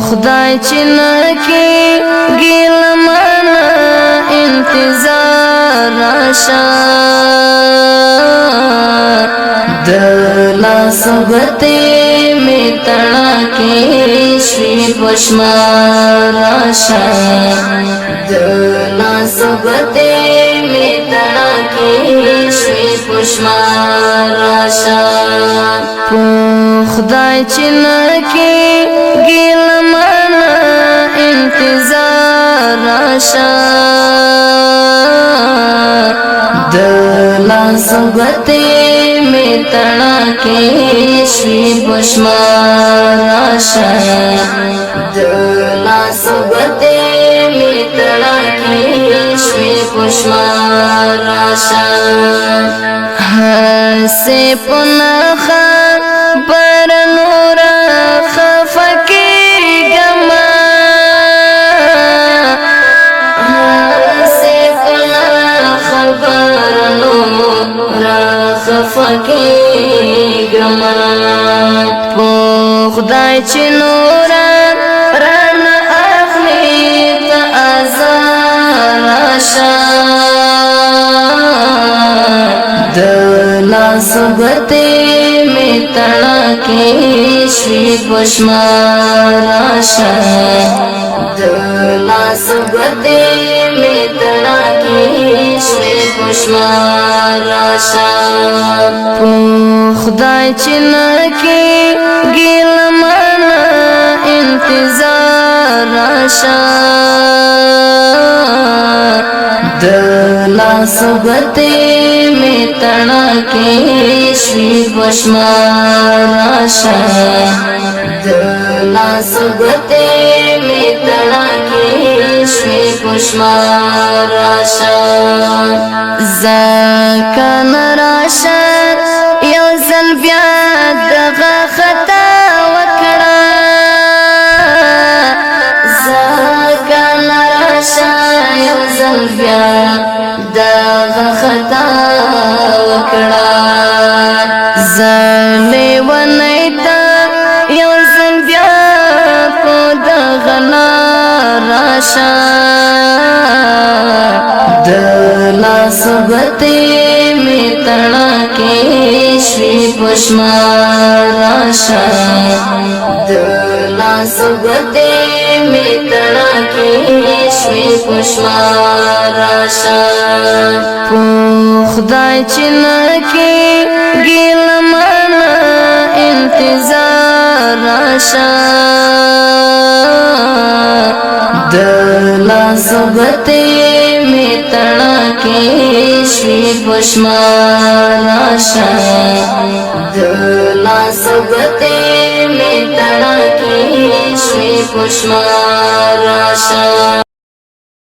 خدای چې نکي ګیل مانا انتظار راشه د لاس غته می تړه کې شوي پښمار راشه د لاس غته می تړه کې شوي پښمار راشه خدای چې نکي ګیل مانا انتظار راشه د لاس غته می تړه کې شوي پښمار راشه د لاس غته می تړه کې شوي پښمار راشه سه پنخه پر نور خفکی گما سے کلا خبر نور خفکی گما پو خدای چی نور رن اخلی تا ازار آشا لاس غته می تړه کې شوي پښمار راشه د لاس غته می تړه کې شوي پښمار راشه خدای چې نکي ګیل مانا انتظار راشه د لاس غته می تړه کې شوي پښمار راشه د لاس غته می تړه کې شوي پښمار راشه ځکه راشه یو ځل بیا دغه خطا وکړه ځکه راشه یو ځل بیا دغه خطا وکړه زلی ونیتا یو ځل بیا په دغه لار راشه د لاس غته می تړه کې شوي پښمار راشه د لاس غته می تړه کې شوي پښمار راشه خدای چې نکي ګیل مانا انتظار راشه د لاس غته می تړه کې شوي پښمار راشه د لاس غته می تړه کې شوي پښمار راشه